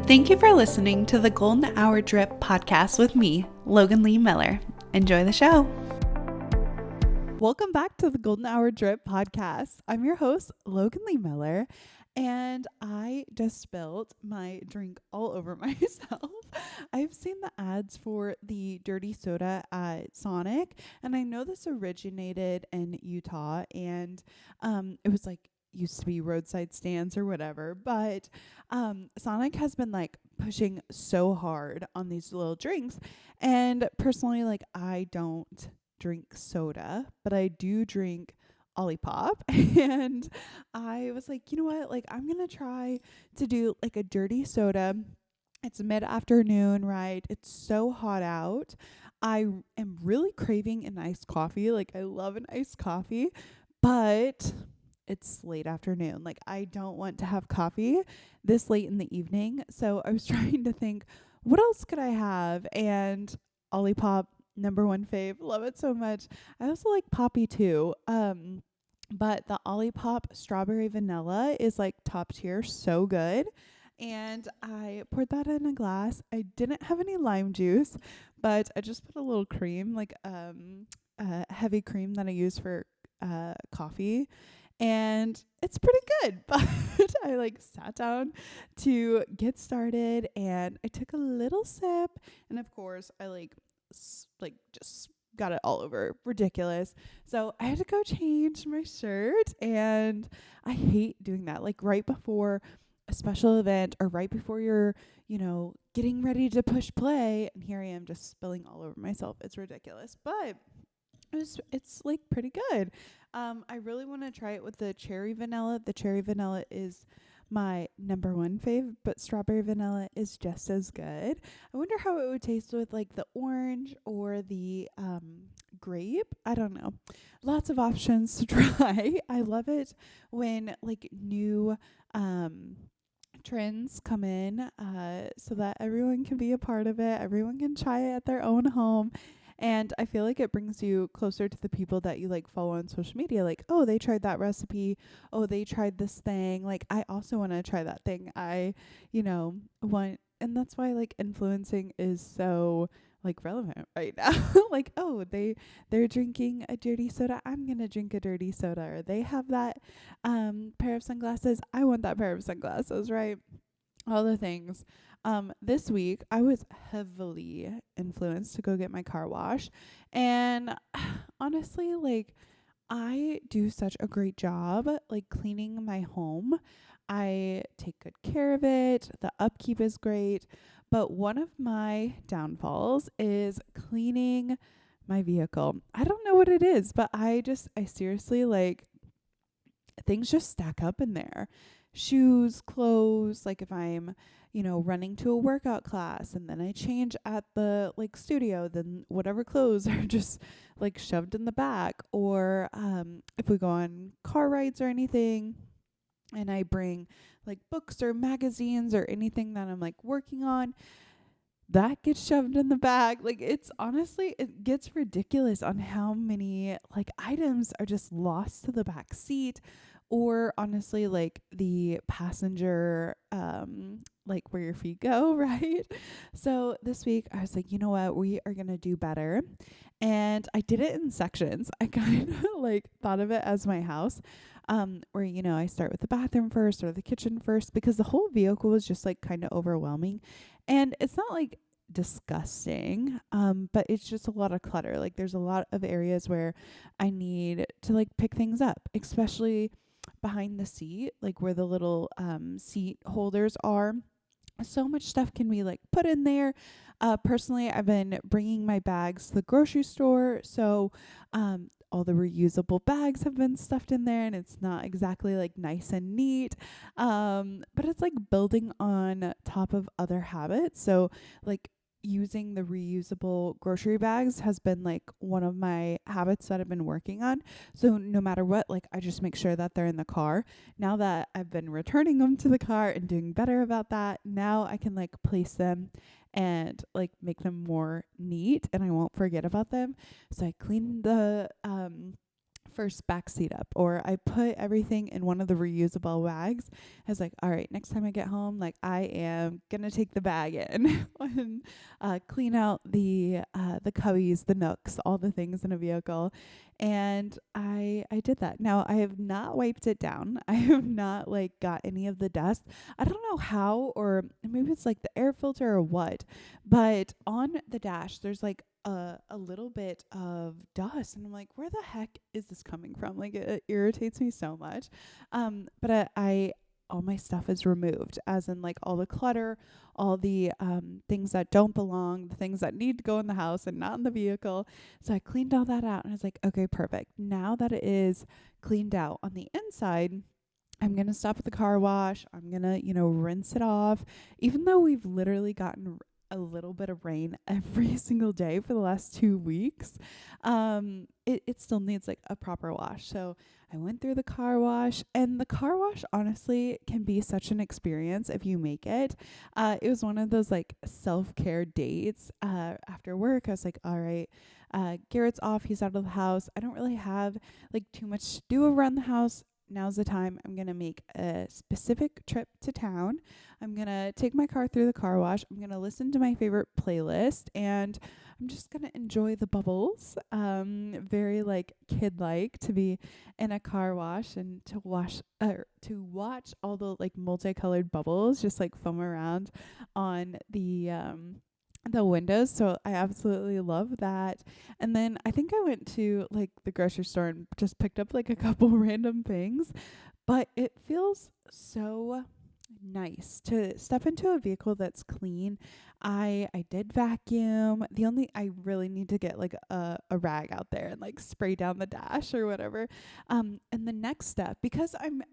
Thank you for listening to the Golden Hour Drip podcast with me, Logan Lee Miller. Enjoy the show. Welcome back to the Golden Hour Drip podcast. I'm your host, Logan Lee Miller, and I just spilled my drink all over myself. I've seen the ads for the dirty soda at Sonic, and I know this originated in Utah, and it was like used to be roadside stands or whatever, but Sonic has been like pushing so hard on these little drinks, and personally, like, I don't drink soda, but I do drink Olipop. And I was like, you know what, like, I'm gonna try to do like a dirty soda. It's mid-afternoon, right? It's so hot out. I am really craving an iced coffee. Like, I love an iced coffee, but it's late afternoon. Like, I don't want to have coffee this late in the evening. So I was trying to think, what else could I have? And Olipop, number one fave. Love it so much. I also like Poppy too. But the Olipop strawberry vanilla is like top tier. So good. And I poured that in a glass. I didn't have any lime juice, but I just put a little cream, like heavy cream that I use for coffee. And it's pretty good, but I like sat down to get started and I took a little sip, and of course I just got it all over. Ridiculous. So I had to go change my shirt, and I hate doing that. Like right before a special event or right before you're, getting ready to push play, and here I am just spilling all over myself. It's ridiculous, but it's like pretty good. I really want to try it with the cherry vanilla. The cherry vanilla is my number one fave, but strawberry vanilla is just as good. I wonder how it would taste with like the orange or the grape. I don't know. Lots of options to try. I love it when like new trends come in so that everyone can be a part of it. Everyone can try it at their own home. And I feel like it brings you closer to the people that you like follow on social media. Like, oh, they tried that recipe. Oh, they tried this thing. Like, I also want to try that thing. I want, and that's why like influencing is so like relevant right now. Like, oh, they're drinking a dirty soda. I'm going to drink a dirty soda. Or they have that pair of sunglasses. I want that pair of sunglasses, right? All the things. This week I was heavily influenced to go get my car washed, and honestly, like, I do such a great job like cleaning my home. I take good care of it. The upkeep is great, but one of my downfalls is cleaning my vehicle. I don't know what it is, but I seriously, like, things just stack up in there. Shoes, clothes, like if I'm, running to a workout class and then I change at the like studio, then whatever clothes are just like shoved in the back. Or if we go on car rides or anything and I bring like books or magazines or anything that I'm like working on, that gets shoved in the bag. Like, it's honestly, it gets ridiculous on how many like items are just lost to the back seat, or honestly like the passenger like where your feet go, right? So this week I was like, you know what, we are gonna do better. And I did it in sections. I kind of like thought of it as my house, where I start with the bathroom first or the kitchen first, because the whole vehicle was just like kind of overwhelming. And it's not like disgusting, but it's just a lot of clutter. Like, there's a lot of areas where I need to like pick things up, especially behind the seat, like where the little seat holders are. So much stuff can be like put in there. Personally, I've been bringing my bags to the grocery store, so all the reusable bags have been stuffed in there, and it's not exactly like nice and neat, but it's like building on top of other habits. So like using the reusable grocery bags has been like one of my habits that I've been working on. So no matter what, like, I just make sure that they're in the car. Now that I've been returning them to the car and doing better about that, now I can like place them and like make them more neat, and I won't forget about them. So I clean the first back seat up, or I put everything in one of the reusable bags. I was like, all right, next time I get home, like I am gonna take the bag in and clean out the cubbies, the nooks, all the things in a vehicle. And I did that. Now I have not wiped it down. I have not like got any of the dust. I don't know how, or maybe it's like the air filter or what, but on the dash there's like a little bit of dust, and I'm like, where the heck is this coming from? Like it irritates me so much. But I all my stuff is removed, as in like all the clutter, all the things that don't belong, the things that need to go in the house and not in the vehicle. So I cleaned all that out, and I was like, okay, perfect. Now that it is cleaned out on the inside, I'm going to stop at the car wash. I'm going to, rinse it off. Even though we've literally gotten a little bit of rain every single day for the last 2 weeks, it still needs like a proper wash. So I went through the car wash, and the car wash honestly can be such an experience if you make it. It was one of those like self-care dates. After work, I was like, all right, Garrett's off. He's out of the house. I don't really have like too much to do around the house. Now's the time. I'm going to make a specific trip to town. I'm going to take my car through the car wash. I'm going to listen to my favorite playlist, and I'm just going to enjoy the bubbles. Very like kid-like to be in a car wash and to watch all the like multicolored bubbles just like foam around on the windows. So I absolutely love that. And then I think I went to like the grocery store and just picked up like a couple random things, but it feels so nice to step into a vehicle that's clean. I did vacuum. I really need to get like a rag out there and like spray down the dash or whatever. And the next step, because I'm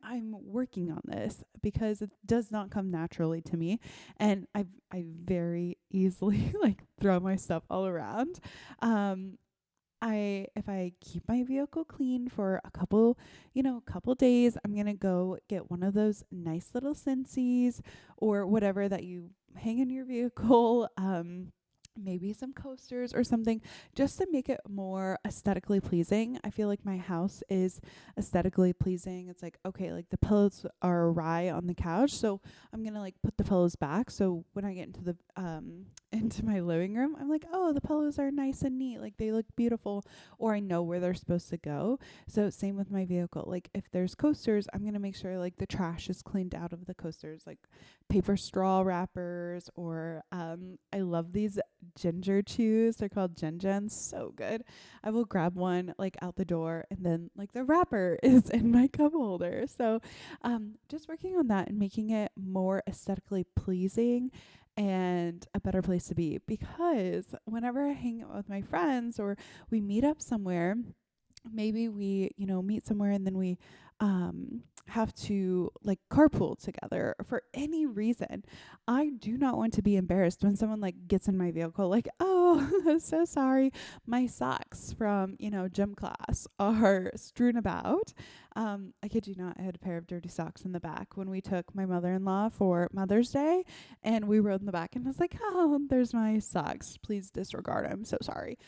working on this, because it does not come naturally to me, and I very easily like throw my stuff all around. If I keep my vehicle clean for a couple days, I'm going to go get one of those nice little Scentsies or whatever that you hang in your vehicle. Maybe some coasters or something, just to make it more aesthetically pleasing. I feel like my house is aesthetically pleasing. It's like, okay, like the pillows are awry on the couch, so I'm gonna like put the pillows back. So when I get into the into my living room, I'm like, oh, the pillows are nice and neat, like they look beautiful, or I know where they're supposed to go. So same with my vehicle. Like if there's coasters, I'm gonna make sure like the trash is cleaned out of the coasters, like paper straw wrappers, or I love these ginger chews. They're called Gen Gens. So good. I will grab one like out the door, and then like the wrapper is in my cup holder. So just working on that and making it more aesthetically pleasing and a better place to be, because whenever I hang out with my friends or we meet up somewhere, maybe we meet somewhere and then we have to like carpool together for any reason. I do not want to be embarrassed when someone like gets in my vehicle, like, oh, I'm so sorry, my socks from gym class are strewn about. I kid you not, I had a pair of dirty socks in the back when we took my mother-in-law for Mother's Day, and we rode in the back, and I was like, oh, there's my socks, please disregard, I'm so sorry.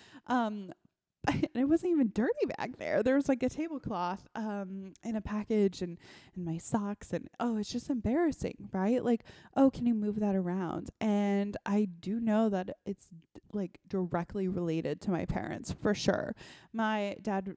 And it wasn't even dirty back there. There was like a tablecloth in a package, and my socks, and it's just embarrassing, right? Like, oh, can you move that around? And I do know that it's like directly related to my parents for sure. My dad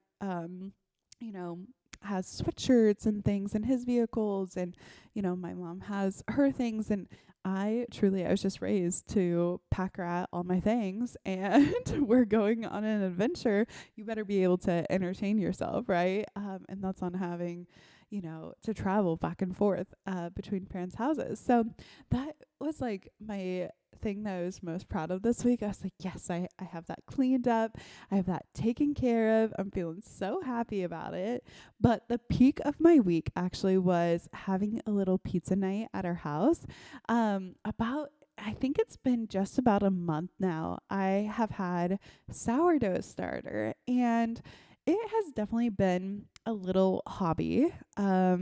has sweatshirts and things in his vehicles, and my mom has her things, and I was just raised to pack rat all my things, and we're going on an adventure. You better be able to entertain yourself, right? And that's on having, to travel back and forth between parents' houses. So that was like my thing that I was most proud of this week. I was like, yes, I have that cleaned up. I have that taken care of. I'm feeling so happy about it. But the peak of my week actually was having a little pizza night at our house. I think it's been just about a month now. I have had sourdough starter, and it has definitely been a little hobby, a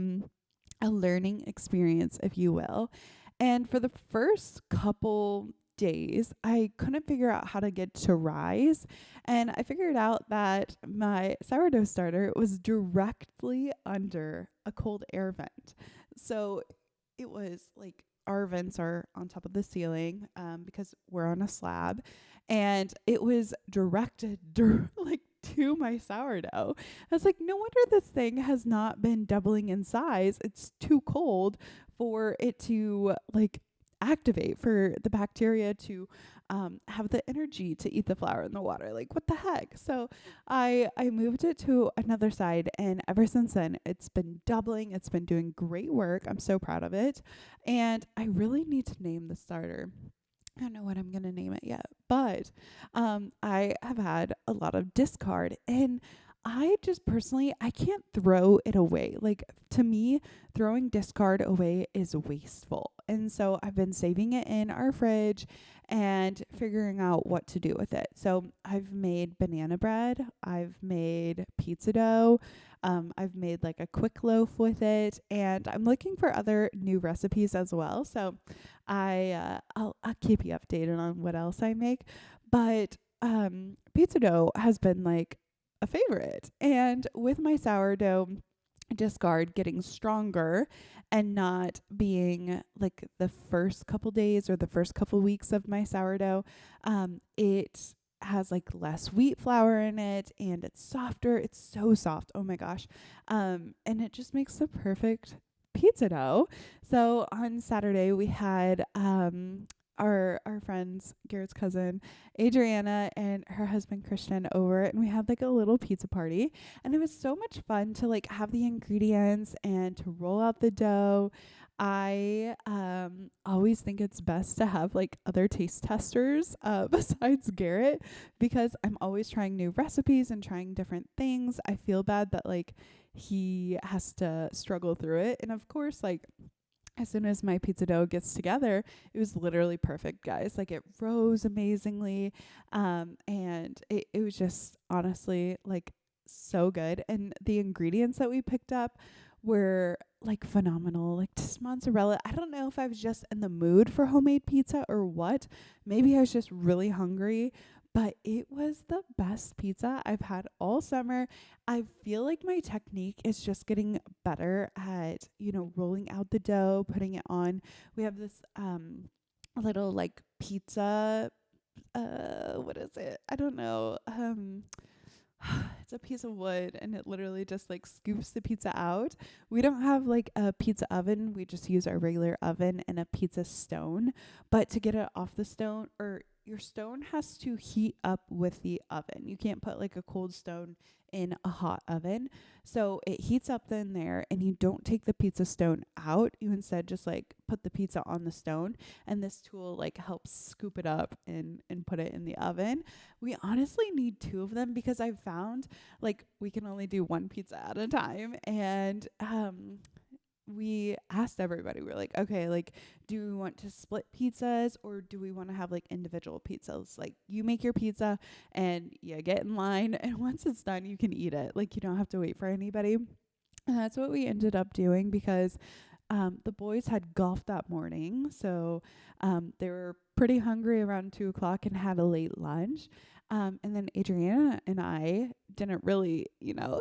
learning experience, if you will. And for the first couple days, I couldn't figure out how to get to rise. And I figured out that my sourdough starter was directly under a cold air vent. So it was like our vents are on top of the ceiling because we're on a slab. And it was directed like to my sourdough. I was like, no wonder this thing has not been doubling in size. It's too cold for it to like activate, for the bacteria to have the energy to eat the flour and the water. Like, what the heck? So I moved it to another side, and ever since then, it's been doubling. It's been doing great work. I'm so proud of it. And I really need to name the starter. I don't know what I'm going to name it yet, but I have had a lot of discard, and I just personally, I can't throw it away. Like, to me, throwing discard away is wasteful. And so I've been saving it in our fridge and figuring out what to do with it. So I've made banana bread. I've made pizza dough. I've made like a quick loaf with it, and I'm looking for other new recipes as well. So I'll keep you updated on what else I make. But pizza dough has been like a favorite. And with my sourdough discard getting stronger and not being like the first couple days or the first couple weeks of my sourdough, it has like less wheat flour in it, and it's softer. It's so soft. Oh my gosh. And it just makes the perfect pizza dough. So on Saturday we had our friends, Garrett's cousin, Adriana, and her husband Christian over, and we had like a little pizza party, and it was so much fun to like have the ingredients and to roll out the dough. I always think it's best to have like other taste testers besides Garrett, because I'm always trying new recipes and trying different things. I feel bad that like he has to struggle through it, and of course like as soon as my pizza dough gets together, it was literally perfect, guys. Like, it rose amazingly. And it was just honestly like so good. And the ingredients that we picked up were like phenomenal. Like, just mozzarella. I don't know if I was just in the mood for homemade pizza or what. Maybe I was just really hungry, but it was the best pizza I've had all summer. I feel like my technique is just getting better at, rolling out the dough, putting it on. We have this little like pizza, what is it? I don't know. It's a piece of wood, and it literally just like scoops the pizza out. We don't have like a pizza oven. We just use our regular oven and a pizza stone. But to get it off the stone, or your stone has to heat up with the oven. You can't put like a cold stone in a hot oven. So it heats up in there, and you don't take the pizza stone out. You instead just like put the pizza on the stone, and this tool like helps scoop it up and put it in the oven. We honestly need two of them, because I've found like we can only do one pizza at a time. And we asked everybody, we're like, okay, like, do we want to split pizzas, or do we want to have like individual pizzas? Like, you make your pizza and you get in line, and once it's done, you can eat it. Like, you don't have to wait for anybody. And that's what we ended up doing, because the boys had golf that morning. So they were pretty hungry around 2:00 and had a late lunch. And then Adriana and I didn't really,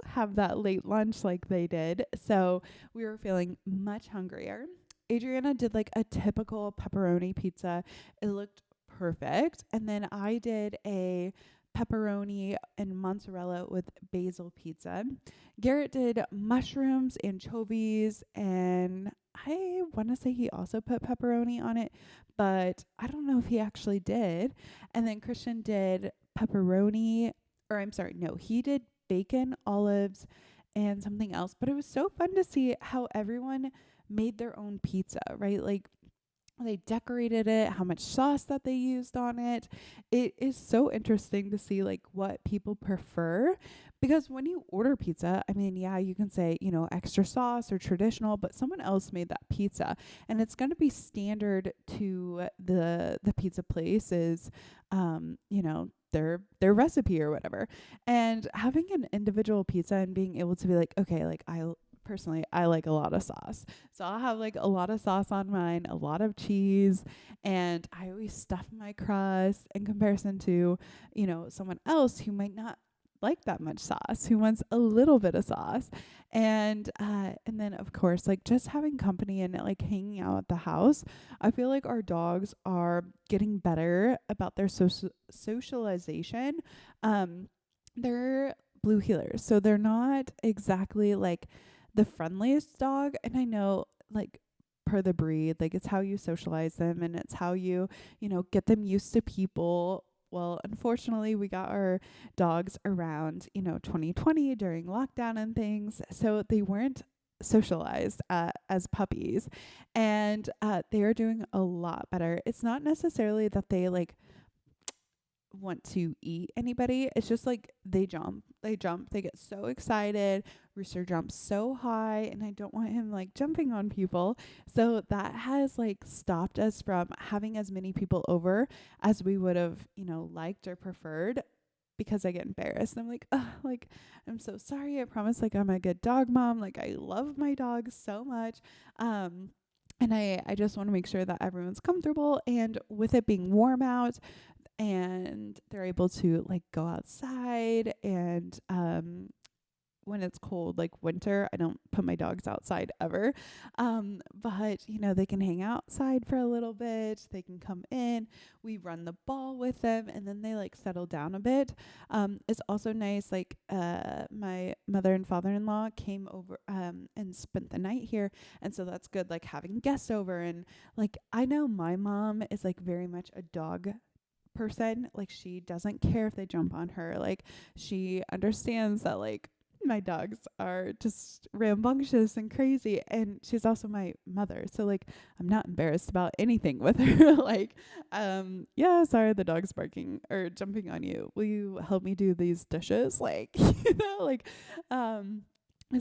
have that late lunch like they did. So we were feeling much hungrier. Adriana did like a typical pepperoni pizza. It looked perfect. And then I did a pepperoni and mozzarella with basil pizza. Garrett did mushrooms, anchovies, and I want to say he also put pepperoni on it, but I don't know if he actually did. And then Christian did pepperoni, or I'm sorry, no, he did bacon, olives, and something else. But it was so fun to see how everyone made their own pizza, right? Like, they decorated it, how much sauce that they used on it. It is so interesting to see like what people prefer, because when you order pizza, I mean, yeah, you can say, extra sauce or traditional, but someone else made that pizza, and it's going to be standard to the pizza place's, their recipe or whatever. And having an individual pizza and being able to be like, okay, like, I personally, I like a lot of sauce. So I'll have like a lot of sauce on mine, a lot of cheese, and I always stuff my crust in comparison to, someone else who might not like that much sauce, who wants a little bit of sauce. And then of course, like just having company and like hanging out at the house, I feel like our dogs are getting better about their socialization. They're blue heelers, so they're not exactly like the friendliest dog. And I know, like, per the breed, like it's how you socialize them and it's how you get them used to people. Well, unfortunately, we got our dogs around, 2020 during lockdown and things, so they weren't socialized as puppies, and they are doing a lot better. It's not necessarily that they like want to eat anybody. It's just like they jump, they get so excited. Rooster jumps so high, and I don't want him like jumping on people. So that has like stopped us from having as many people over as we would have, liked or preferred, because I get embarrassed. I'm like, oh, like, I'm so sorry. I promise, like, I'm a good dog mom. Like, I love my dogs so much. And I just want to make sure that everyone's comfortable, and with it being warm out, and they're able to like go outside, and when it's cold, like winter, I don't put my dogs outside ever. But they can hang outside for a little bit. They can come in. We run the ball with them, and then they like settle down a bit. It's also nice. Like my mother and father-in-law came over and spent the night here, and so that's good. Like having guests over, and like I know my mom is like very much a dog person. Like she doesn't care if they jump on her. Like she understands that like my dogs are just rambunctious and crazy, and she's also my mother, so like I'm not embarrassed about anything with her. Like yeah, sorry, the dog's barking or jumping on you, will you help me do these dishes? Like like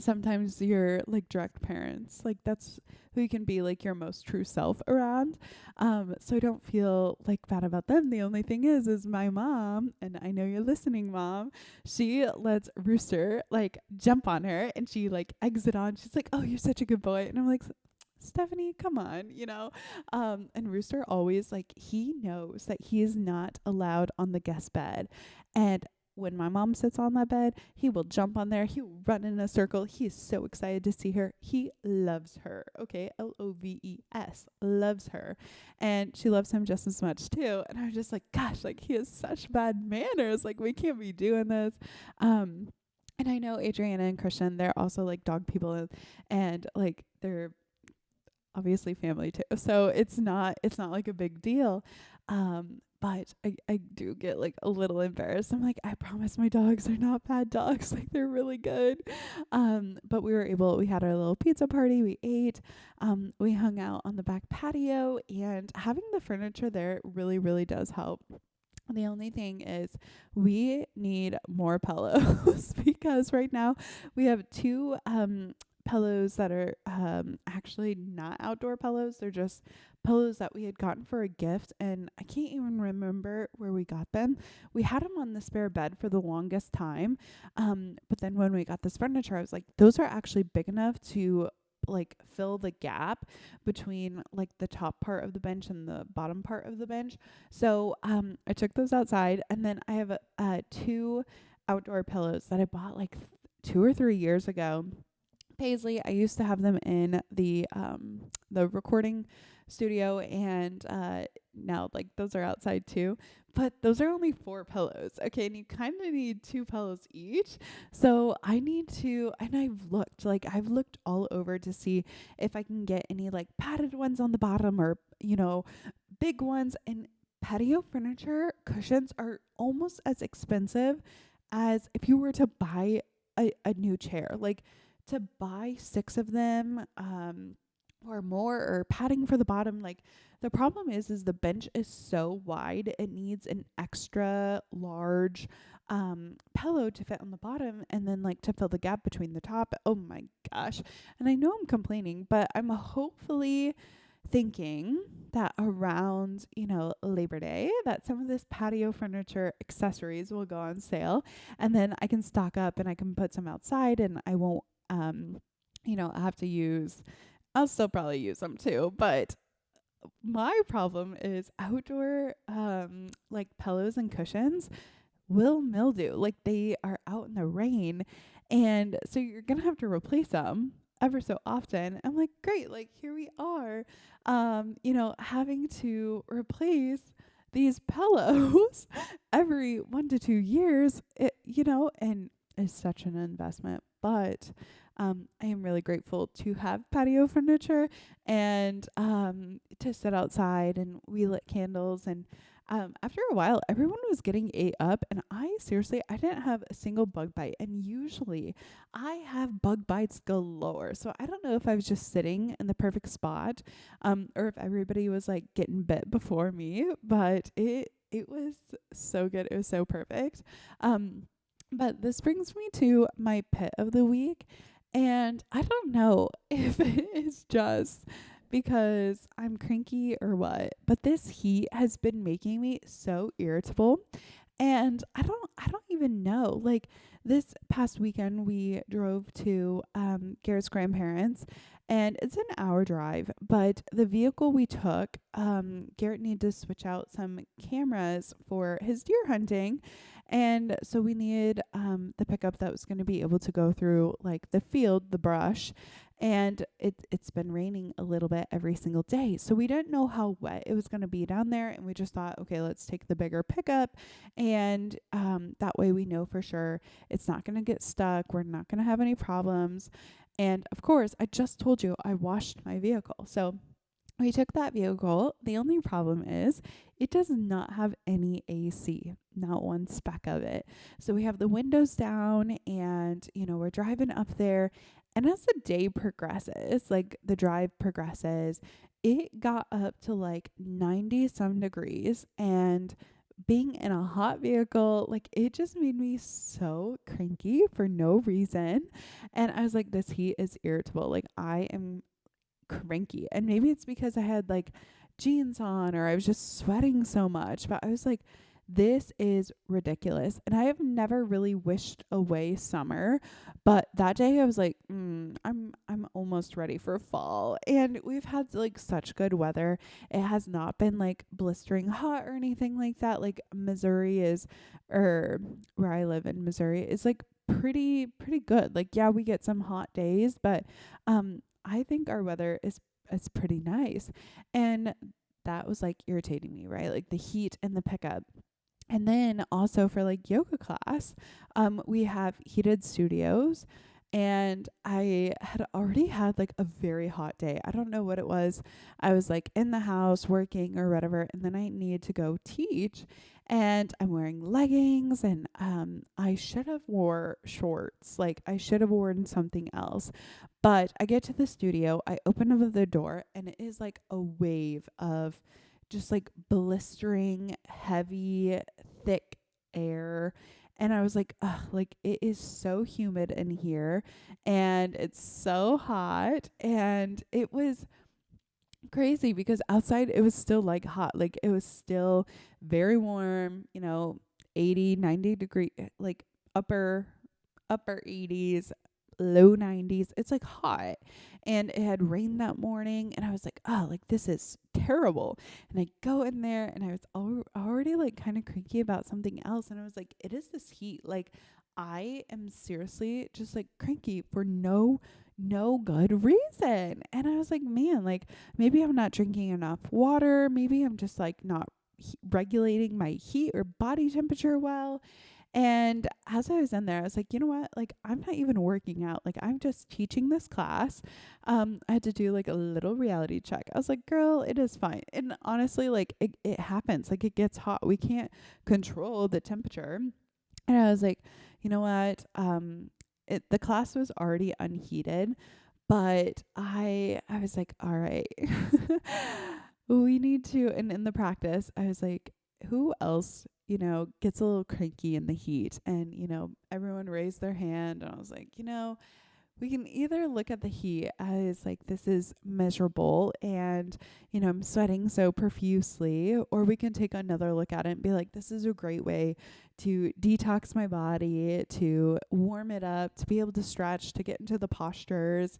sometimes your like direct parents, like that's who you can be like your most true self around. So I don't feel like bad about them. The only thing is my mom, and I know you're listening, Mom, she lets Rooster like jump on her, and she like exit on. She's like, oh, you're such a good boy. And I'm like, Stephanie, come on, and Rooster always, like, he knows that he is not allowed on the guest bed. And when my mom sits on that bed, he will jump on there. He will run in a circle. He is so excited to see her. He loves her. Okay. Loves, loves her. And she loves him just as much too. And I was just like, gosh, like he has such bad manners. Like we can't be doing this. And I know Adriana and Christian, they're also like dog people, and like they're obviously family too. So it's not like a big deal. But I do get like a little embarrassed. I'm like, I promise my dogs are not bad dogs. Like they're really good. But we had our little pizza party. We ate, we hung out on the back patio, and having the furniture there really, really does help. The only thing is we need more pillows because right now we have two, pillows that are actually not outdoor pillows. They're just pillows that we had gotten for a gift, and I can't even remember where we got them. We had them on the spare bed for the longest time, but then when we got this furniture, I was like, those are actually big enough to like fill the gap between like the top part of the bench and the bottom part of the bench. So I took those outside, and then I have two outdoor pillows that I bought like 2 or 3 years ago. Paisley, I used to have them in the recording studio, and now like those are outside too. But those are only 4 pillows, okay, and you kind of need 2 pillows each. So I need to, and I've looked all over to see if I can get any like padded ones on the bottom, or big ones. And patio furniture cushions are almost as expensive as if you were to buy a new chair. Like, to buy 6 of them or more, or padding for the bottom, like the problem is the bench is so wide, it needs an extra large pillow to fit on the bottom, and then like to fill the gap between the top. Oh my gosh. And I know I'm complaining, but I'm hopefully thinking that around Labor Day, that some of this patio furniture accessories will go on sale, and then I can stock up and I can put some outside, and I won't I have to I'll still probably use them too, but my problem is outdoor like pillows and cushions will mildew. Like they are out in the rain, and so you're going to have to replace them ever so often. I'm like, great, like here we are having to replace these pillows every 1 to 2 years, and it's such an investment. But I am really grateful to have patio furniture and to sit outside, and we lit candles. And after a while, everyone was getting ate up, and I didn't have a single bug bite. And usually I have bug bites galore. So I don't know if I was just sitting in the perfect spot, or if everybody was like getting bit before me, but it was so good. It was so perfect. But this brings me to my pit of the week. And I don't know if it is just because I'm cranky or what, but this heat has been making me so irritable. And I don't even know. Like this past weekend we drove to Garrett's grandparents, and it's an hour drive, but the vehicle we took, Garrett needed to switch out some cameras for his deer hunting. And so we needed the pickup that was going to be able to go through like the field, the brush. And it's been raining a little bit every single day. So we didn't know how wet it was going to be down there. And we just thought, okay, let's take the bigger pickup. And that way we know for sure it's not going to get stuck. We're not going to have any problems. And of course, I just told you I washed my vehicle. So we took that vehicle. The only problem is it does not have any AC, not one speck of it. So we have the windows down, and, we're driving up there. And as the day progresses, like the drive progresses, it got up to like 90 some degrees. And being in a hot vehicle, like it just made me so cranky for no reason. And I was like, this heat is irritable. Like I am cranky. And maybe it's because I had like jeans on, or I was just sweating so much, but I was like, this is ridiculous. And I have never really wished away summer, but that day I was like, I'm almost ready for fall. And we've had like such good weather. It has not been like blistering hot or anything like that. Like Missouri is, or where I live in Missouri, is like pretty good. Like yeah, we get some hot days, but I think our weather is pretty nice. And that was like irritating me, right? Like the heat and the pickup. And then also for like yoga class, we have heated studios, and I had already had like a very hot day. I don't know what it was. I was like in the house working or whatever, and then I needed to go teach, and I'm wearing leggings, and I should have wore shorts. Like I should have worn something else. But I get to the studio, I open up the door, and it is like a wave of just like blistering, heavy, thick air. And I was like, ugh, like it is so humid in here, and it's so hot. And it was crazy because outside it was still like hot. Like it was still very warm, 80, 90 degree, like upper 80s, low 90s. It's like hot. And it had rained that morning, and I was like, oh, like this is terrible. And I go in there, and I was already like kind of cranky about something else, and I was like, it is this heat. Like I am seriously just like cranky for no good reason. And I was like, man, like maybe I'm not drinking enough water, maybe I'm just like not regulating my heat or body temperature well. And as I was in there, I was like, you know what? Like, I'm not even working out. Like, I'm just teaching this class. I had to do like a little reality check. I was like, girl, it is fine. And honestly, like, it happens. Like, it gets hot. We can't control the temperature. And I was like, you know what? The class was already unheated, but I was like, all right, we need to. And in the practice, I was like, who else, gets a little cranky in the heat? And, everyone raised their hand, and I was like, we can either look at the heat as like, this is miserable and, I'm sweating so profusely, or we can take another look at it and be like, this is a great way to detox my body, to warm it up, to be able to stretch, to get into the postures.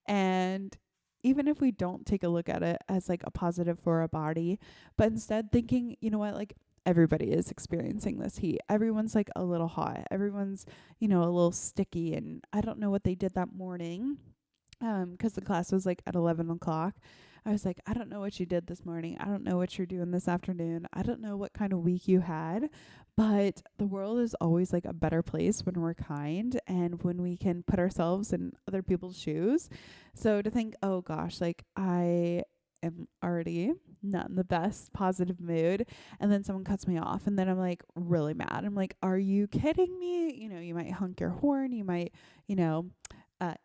And even if we don't take a look at it as like a positive for our body, but instead thinking, you know what, like, everybody is experiencing this heat. Everyone's like a little hot. Everyone's, a little sticky. And I don't know what they did that morning, 'cause the class was like at 11 o'clock. I was like, I don't know what you did this morning. I don't know what you're doing this afternoon. I don't know what kind of week you had, but the world is always like a better place when we're kind and when we can put ourselves in other people's shoes. So to think, oh gosh, like, I am already not in the best positive mood, and then someone cuts me off, and then I'm like really mad. I'm like, are you kidding me? You might honk your horn, you might,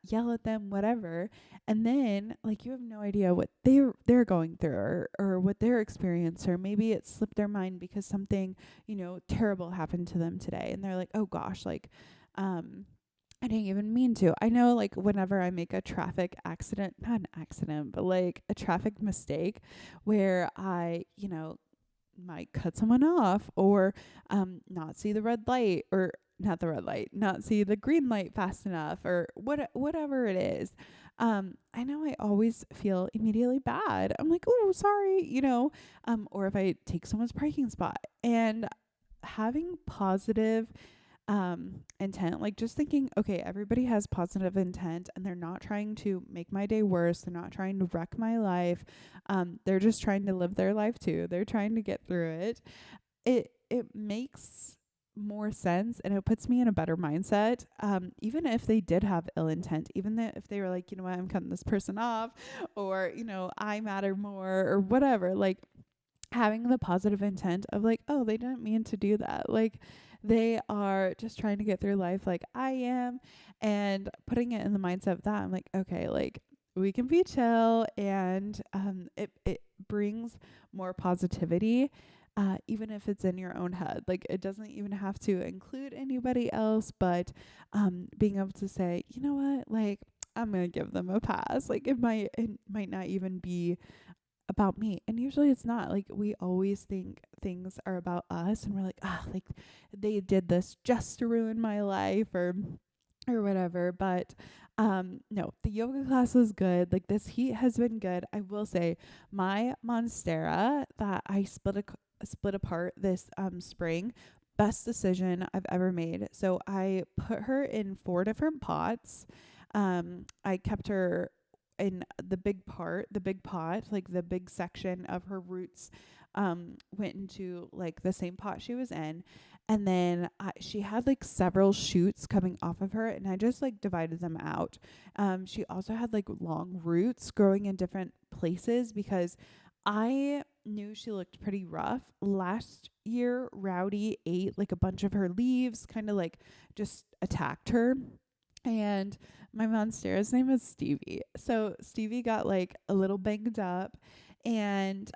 yell at them, whatever. And then like, you have no idea what they're going through, or what their experience, or maybe it slipped their mind because something, terrible happened to them today. And they're like, oh gosh, like, I didn't even mean to. I know, like, whenever I make a traffic accident, not an accident, but like a traffic mistake where I, might cut someone off, or not see the red light, or not the red light, not see the green light fast enough, or whatever it is. I know I always feel immediately bad. I'm like, oh, sorry, or if I take someone's parking spot. And having positive intent, like just thinking, okay, everybody has positive intent and they're not trying to make my day worse. They're not trying to wreck my life. They're just trying to live their life too. They're trying to get through it. It makes more sense, and it puts me in a better mindset. Even if they did have ill intent, even if they were like, you know what, I'm cutting this person off, or, I matter more, or whatever, like, having the positive intent of like, oh, they didn't mean to do that. Like, they are just trying to get through life like I am, and putting it in the mindset of that, I'm like, okay, like, we can be chill, and it brings more positivity, even if it's in your own head. Like, it doesn't even have to include anybody else, but being able to say, you know what, like, I'm gonna give them a pass. Like, it might not even be about me. And usually it's not. Like, we always think things are about us, and we're like, like, they did this just to ruin my life, or whatever. But no, the yoga class was good. Like, this heat has been good. I will say, my monstera that I split apart this spring, best decision I've ever made. So I put her in 4 different pots. I kept her in the big pot, like the big section of her roots, went into like the same pot she was in. And then she had like several shoots coming off of her, and I just like divided them out. She also had like long roots growing in different places, because I knew she looked pretty rough. Last year, Rowdy ate like a bunch of her leaves, kind of like just attacked her. And my monstera's name is Stevie. So Stevie got like a little banged up, and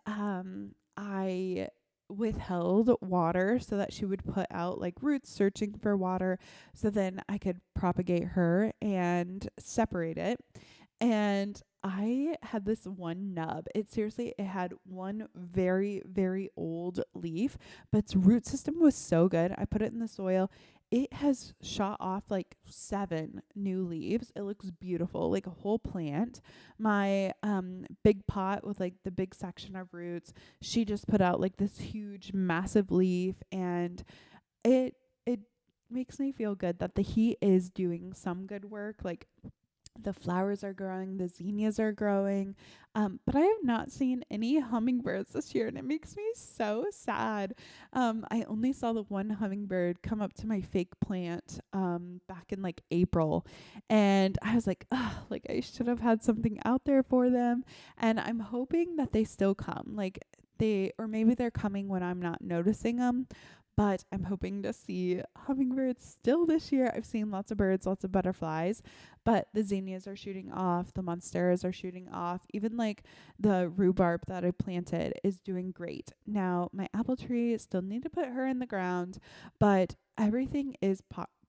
I withheld water so that she would put out like roots searching for water, so then I could propagate her and separate it. And I had this one nub. It had one very, very old leaf, but its root system was so good. I put it in the soil. It has shot off like 7 new leaves. It looks beautiful, like a whole plant. My big pot with like the big section of roots, she just put out like this huge, massive leaf, and it makes me feel good that the heat is doing some good work. Like, the flowers are growing, the zinnias are growing, but I have not seen any hummingbirds this year, and it makes me so sad. I only saw the one hummingbird come up to my fake plant back in like April, and I was like, like, I should have had something out there for them. And I'm hoping that they still come, like, or maybe they're coming when I'm not noticing them. But I'm hoping to see hummingbirds still this year. I've seen lots of birds, lots of butterflies, but the zinnias are shooting off, the monsteras are shooting off. Even like the rhubarb that I planted is doing great. Now, my apple tree, still need to put her in the ground, but everything is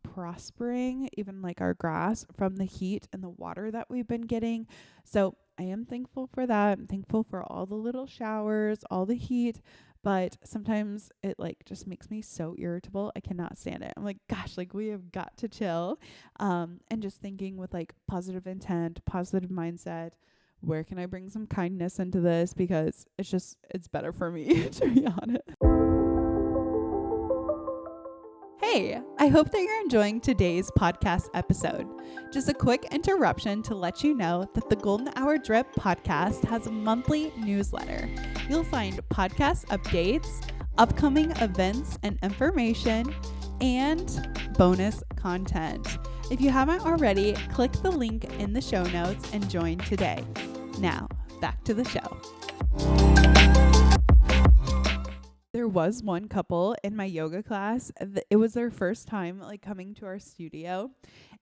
prospering, even like our grass, from the heat and the water that we've been getting. So I am thankful for that. I'm thankful for all the little showers, all the heat, but sometimes it like just makes me so irritable. I cannot stand it. I'm like, gosh, like we have got to chill. And just thinking with like positive intent, positive mindset, where can I bring some kindness into this? Because it's better for me, to be honest. Hey, I hope that you're enjoying today's podcast episode. Just a quick interruption to let you know that the Golden Hour Drip podcast has a monthly newsletter. You'll find podcast updates, upcoming events and information, and bonus content. If you haven't already, click the link in the show notes and join today. Now, back to the show. There was one couple in my yoga class. It was their first time like coming to our studio,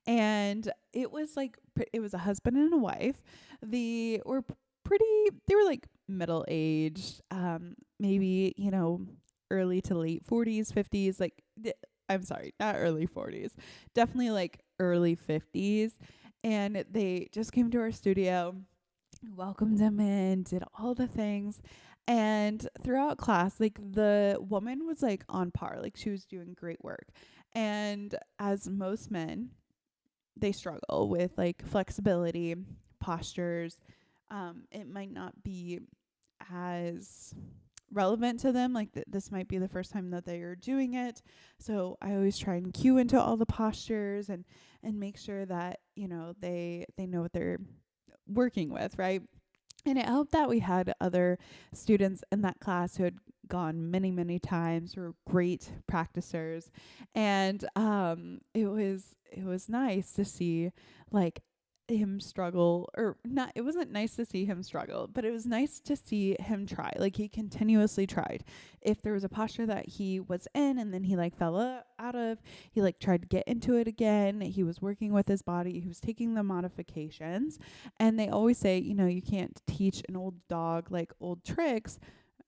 and it was a husband and a wife. They were like middle aged, maybe, early to late 40s, 50s, I'm sorry, not early 40s, definitely like early 50s. And they just came to our studio, welcomed them in, did all the things. And throughout class, like the woman was like on par, like she was doing great work. And as most men, they struggle with like flexibility, postures. It might not be as relevant to them. Like this might be the first time that they are doing it. So I always try and cue into all the postures and make sure that, they know what they're working with, right? And it helped that we had other students in that class who had gone many, many times, who were great practicers. And it was nice to see like him struggle, or not, it wasn't nice to see him struggle, but it was nice to see him try. Like he continuously tried. If there was a posture that he was in and then he like fell out of, he like tried to get into it again. He was working with his body. He was taking the modifications. And they always say, you can't teach an old dog like old tricks.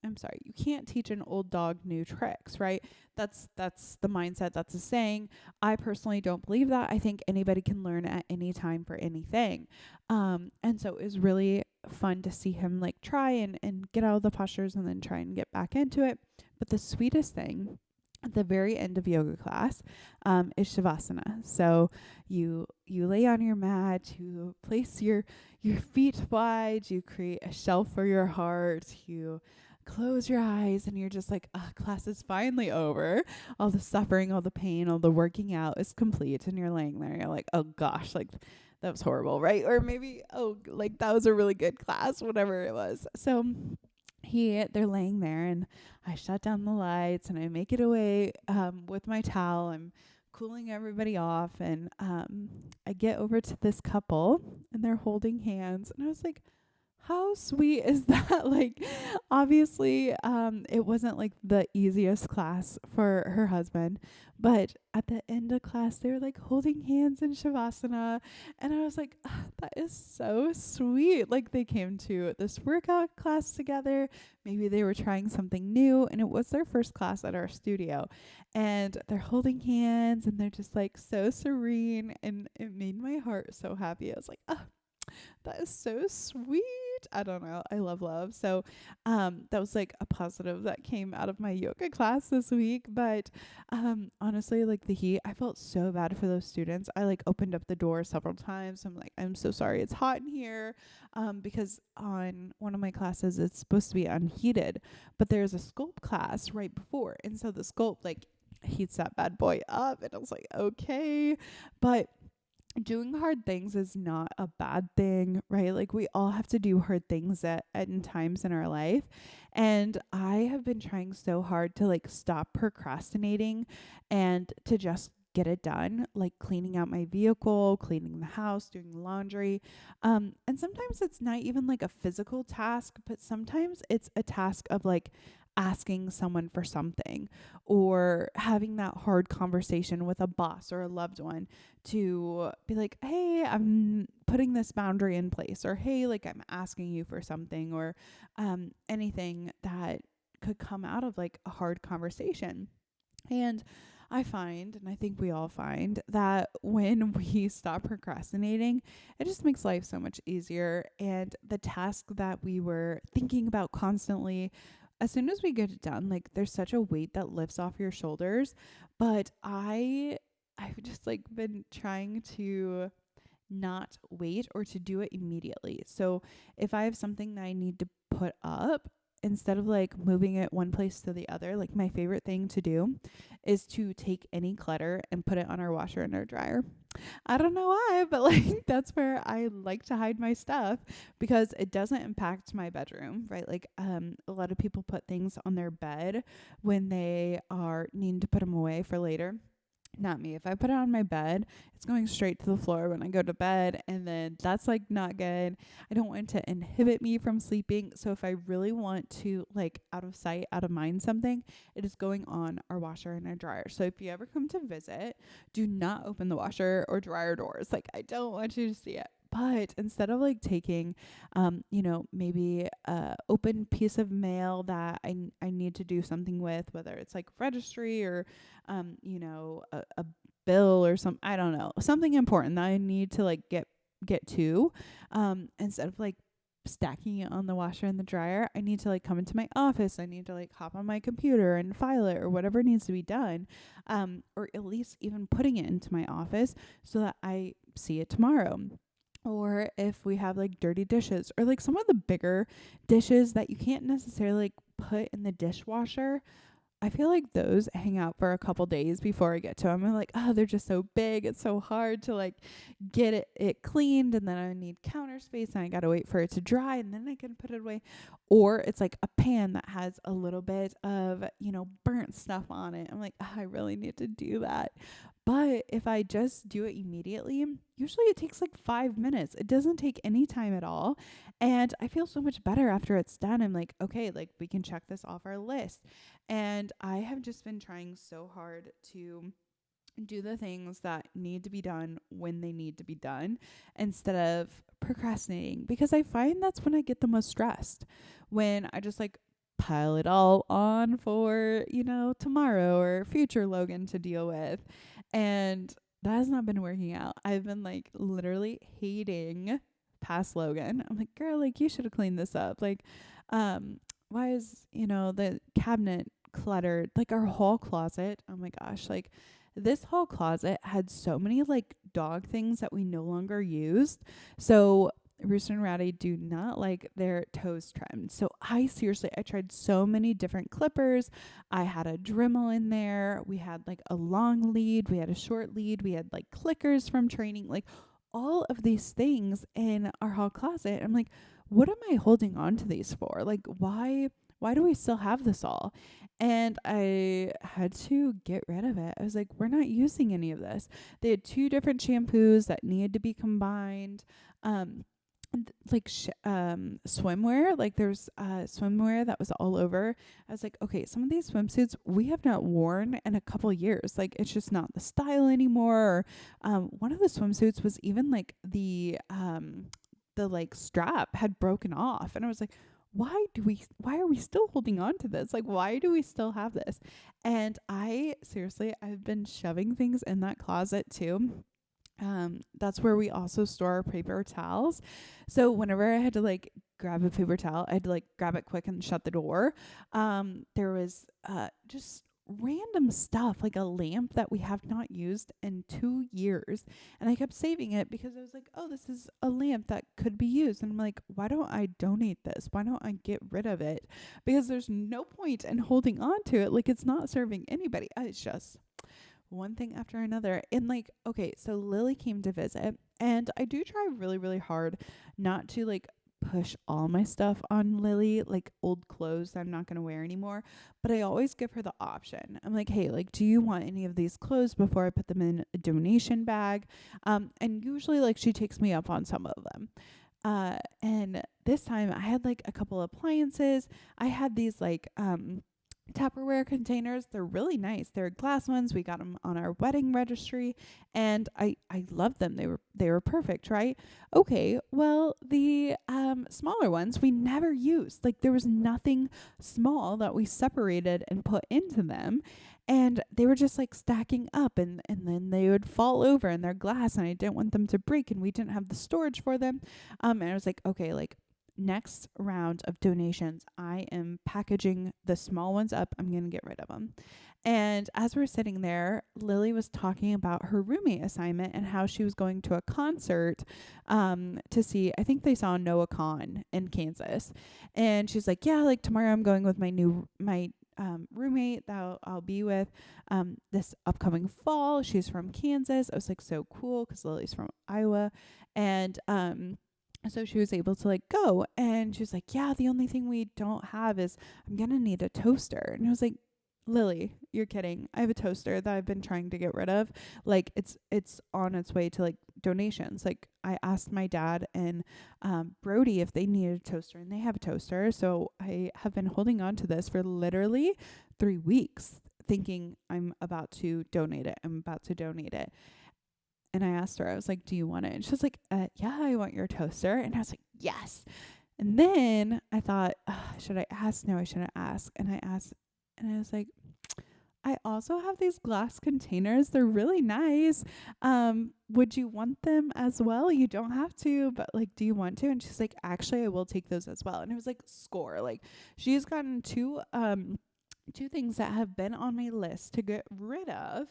I'm sorry, you can't teach an old dog new tricks, right? That's the mindset. That's a saying. I personally don't believe that. I think anybody can learn at any time for anything. And so it was really fun to see him like try and get out of the postures and then try and get back into it. But the sweetest thing at the very end of yoga class is Shavasana. So you lay on your mat, you place your feet wide, you create a shelf for your heart, you close your eyes, and you're just like, class is finally over. All the suffering, all the pain, all the working out is complete. And you're laying there, you're like, oh gosh, like that was horrible, right? Or maybe, like that was a really good class, whatever it was. So they're laying there, and I shut down the lights and I make it away with my towel. I'm cooling everybody off, and I get over to this couple and they're holding hands, and I was like, how sweet is that? Like, obviously, it wasn't like the easiest class for her husband, but at the end of class, they were like holding hands in Shavasana. And I was like, that is so sweet. Like, they came to this workout class together. Maybe they were trying something new, and it was their first class at our studio. And they're holding hands, and they're just like so serene. And it made my heart so happy. I was like, that is so sweet. I don't know. I love. So that was like a positive that came out of my yoga class this week. But honestly, like the heat, I felt so bad for those students. I like opened up the door several times. I'm like, I'm so sorry it's hot in here. Because on one of my classes, it's supposed to be unheated, but there's a sculpt class right before. And so the sculpt like heats that bad boy up. And I was like, okay. But doing hard things is not a bad thing, right? Like we all have to do hard things at times in our life. And I have been trying so hard to like stop procrastinating and to just get it done, like cleaning out my vehicle, cleaning the house, doing laundry. And sometimes it's not even like a physical task, but sometimes it's a task of like asking someone for something, or having that hard conversation with a boss or a loved one to be like, hey, I'm putting this boundary in place, or hey, like I'm asking you for something, or anything that could come out of like a hard conversation. And I find, and I think we all find, that when we stop procrastinating, it just makes life so much easier. And the task that we were thinking about constantly, as soon as we get it done, like there's such a weight that lifts off your shoulders. But I've just like been trying to not wait or to do it immediately. So if I have something that I need to put up, instead of like moving it one place to the other, like my favorite thing to do is to take any clutter and put it on our washer and our dryer. I don't know why, but like that's where I like to hide my stuff because it doesn't impact my bedroom, right? Like a lot of people put things on their bed when they are needing to put them away for later. Not me. If I put it on my bed, it's going straight to the floor when I go to bed, and then that's like not good. I don't want to inhibit me from sleeping. So if I really want to like out of sight, out of mind something, it is going on our washer and our dryer. So if you ever come to visit, do not open the washer or dryer doors. Like I don't want you to see it. But instead of like taking, maybe a open piece of mail that I need to do something with, whether it's like registry or a bill or I don't know, something important that I need to like get to, instead of like stacking it on the washer and the dryer, I need to like come into my office. I need to like hop on my computer and file it or whatever needs to be done, or at least even putting it into my office so that I see it tomorrow. Or if we have like dirty dishes or like some of the bigger dishes that you can't necessarily like put in the dishwasher, I feel like those hang out for a couple days before I get to them. I'm like, oh, they're just so big. It's so hard to like get it cleaned, and then I need counter space and I got to wait for it to dry and then I can put it away. Or it's like a pan that has a little bit of, burnt stuff on it. I'm like, oh, I really need to do that. But if I just do it immediately, usually it takes like 5 minutes. It doesn't take any time at all. And I feel so much better after it's done. I'm like, okay, like we can check this off our list. And I have just been trying so hard to do the things that need to be done when they need to be done instead of procrastinating, because I find that's when I get the most stressed, when I just like pile it all on for, tomorrow or future Logan to deal with. And that has not been working out. I've been like literally hating past Logan. I'm like, girl, like you should have cleaned this up. Like, why is, the cabinet cluttered? Like our whole closet. Oh my gosh. Like this whole closet had so many like dog things that we no longer used. So Rooster and Rowdy do not like their toes trimmed. So I tried so many different clippers. I had a Dremel in there. We had like a long lead. We had a short lead. We had like clickers from training, like all of these things in our hall closet. I'm like, what am I holding on to these for? Like, why do we still have this all? And I had to get rid of it. I was like, we're not using any of this. They had 2 different shampoos that needed to be combined. Swimwear, like there's swimwear that was all over. I was like, okay, some of these swimsuits we have not worn in a couple years. Like it's just not the style anymore. One of the swimsuits was even like the like strap had broken off, and I was like, why are we still holding on to this? Like, why do we still have this? And I've been shoving things in that closet too. That's where we also store our paper towels. So whenever I had to like grab a paper towel, I had to like grab it quick and shut the door. There was just random stuff, like a lamp that we have not used in 2 years, and I kept saving it because I was like, oh, this is a lamp that could be used. And I'm like, why don't I donate this? Why don't I get rid of it? Because there's no point in holding on to it. Like it's not serving anybody. It's just one thing after another. And like, okay, so Lily came to visit, and I do try really, really hard not to like push all my stuff on Lily, like old clothes that I'm not going to wear anymore. But I always give her the option. I'm like, hey, like, do you want any of these clothes before I put them in a donation bag? And usually like she takes me up on some of them. And this time I had like a couple appliances. I had these like, Tupperware containers. They're really nice. They're glass ones. We got them on our wedding registry, and I love them. They were perfect, right? Okay. Well, the smaller ones we never used. Like there was nothing small that we separated and put into them. And they were just like stacking up, and then they would fall over, and they're glass, and I didn't want them to break, and we didn't have the storage for them. And I was like, okay, like next round of donations, I am packaging the small ones up. I'm going to get rid of them. And as we're sitting there, Lily was talking about her roommate assignment and how she was going to a concert to see, I think they saw Noah Khan in Kansas. And she's like, yeah, like tomorrow I'm going with my roommate that I'll be with this upcoming fall. She's from Kansas. I was like, so cool, because Lily's from Iowa. And so she was able to like go, and she was like, yeah, the only thing we don't have is I'm going to need a toaster. And I was like, Lily, you're kidding. I have a toaster that I've been trying to get rid of. Like it's on its way to like donations. Like I asked my dad and Brody if they needed a toaster, and they have a toaster. So I have been holding on to this for literally 3 weeks, thinking I'm about to donate it. And I asked her, I was like, do you want it? And she was like, yeah, I want your toaster. And I was like, yes. And then I thought, should I ask? No, I shouldn't ask. And I asked, and I was like, I also have these glass containers. They're really nice. Would you want them as well? You don't have to, but like, do you want to? And she's like, actually, I will take those as well. And it was like, score. Like, she's gotten two things that have been on my list to get rid of,